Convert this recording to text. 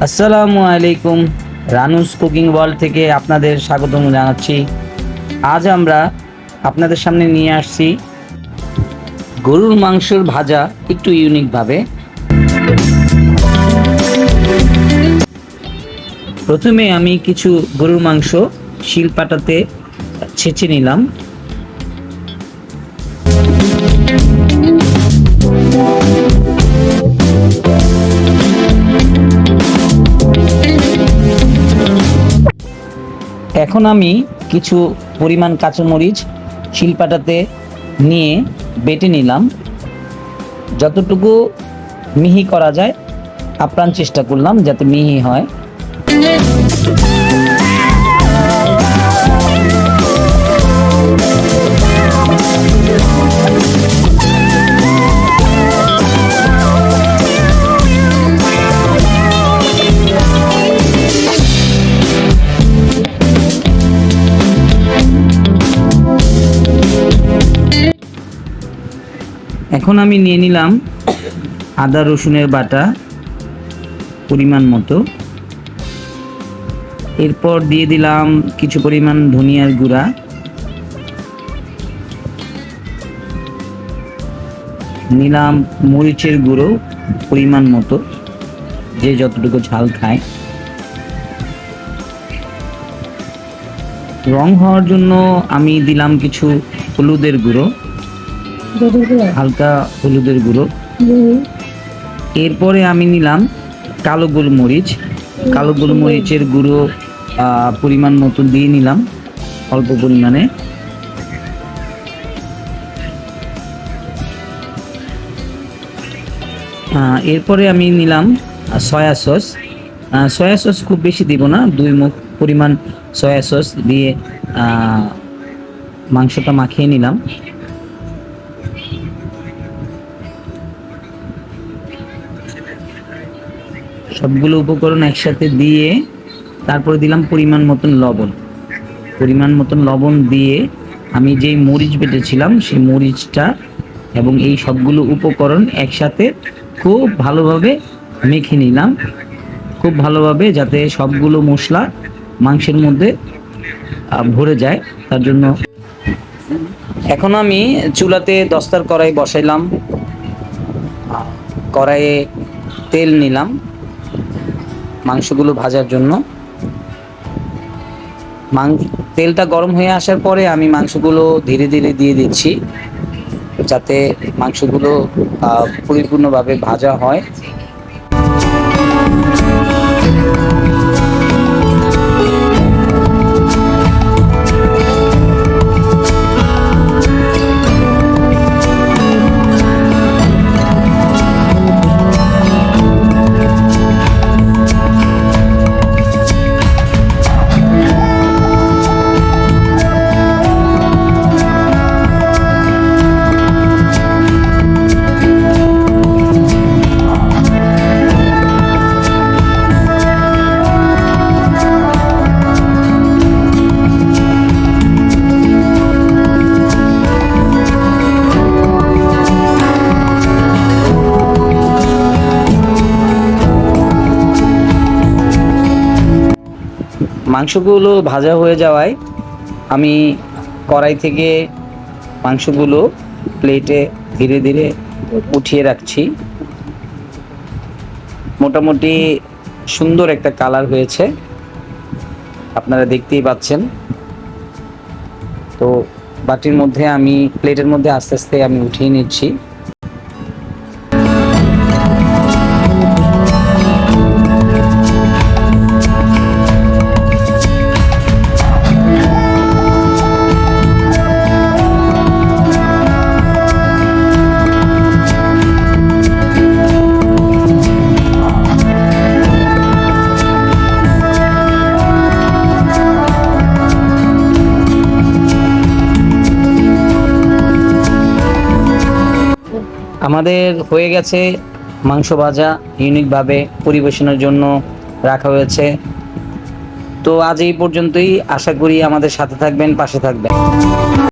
আসসালামু আলাইকুম। Ranu's cooking world থেকে আপনাদের স্বাগতম জানাচ্ছি। আজ আমরা আপনাদের সামনে নিয়ে আসছি গরুর মাংসের ভাজা একটু ইউনিকভাবে। প্রথমে আমি কিছু গরুর মাংস শিলপাটাতে ছেঁচে নিলাম। এখন আমি কিছু পরিমাণ কাঁচামরিচ শিলপাটাতে নিয়ে বেটে নিলাম। যতটুকু মিহি করা যায় আপ্রাণ চেষ্টা করলাম যাতে মিহি হয়। এখন আমি নিয়ে নিলাম আদা রসুনের বাটা পরিমাণ মতো। এরপর দিয়ে দিলাম কিছু পরিমাণ ধনিয়ার গুঁড়া, নিলাম মরিচের গুঁড়ো পরিমাণ মতো, যে যতটুকু ঝাল খায়। রং হওয়ার জন্য আমি দিলাম কিছু হলুদের গুঁড়ো, হালকা হলুদের গুঁড়ো। এরপরে আমি নিলাম কালো গোলমরিচ, কালো গোলমরিচের গুঁড়ো পরিমাণ মতো দিয়ে নিলাম অল্প পরিমাণে। এরপরে আমি নিলাম সয়া সস। সয়া সস খুব বেশি দিব না, 2 মুখ পরিমাণ সয়া সস দিয়ে মাংসটা মাখিয়ে নিলাম। সবগুলো উপকরণ একসাথে দিয়ে তারপরে দিলাম পরিমাণ মতন লবণ দিয়ে আমি যেই মরিচ বেটেছিলাম সেই মরিচটা এবং এই সবগুলো উপকরণ একসাথে খুব ভালোভাবে মেখে নিলাম, খুব ভালোভাবে, যাতে সবগুলো মশলা মাংসের মধ্যে ভরে যায় তার জন্য। এখন আমি চুলাতে দস্তার কড়াই বসাইলাম। কড়াইয়ে তেল নিলাম মাংসগুলো ভাজার জন্য। তেলটা গরম হয়ে আসার পরে আমি মাংসগুলো ধীরে ধীরে দিয়ে দিচ্ছি, যাতে মাংসগুলো পরিপূর্ণভাবে ভাজা হয়। মাংসগুলো ভাজা হয়ে যাওয়ায় আমি কড়াই থেকে মাংসগুলো প্লেটে ধীরে ধীরে উঠিয়ে রাখছি। মোটামুটি সুন্দর একটা কালার হয়েছে, আপনারা দেখতেই পাচ্ছেন। তো বাটির মধ্যে আমি, প্লেটের মধ্যে আস্তে আস্তে আমি উঠিয়ে নিচ্ছি। আমাদের হয়ে গেছে মাংস ভাজা, ইউনিকভাবে পরিবেশনের জন্য রাখা হয়েছে। তো আজ এই পর্যন্তই, আশা করি আমাদের সাথে থাকবেন, পাশে থাকবেন।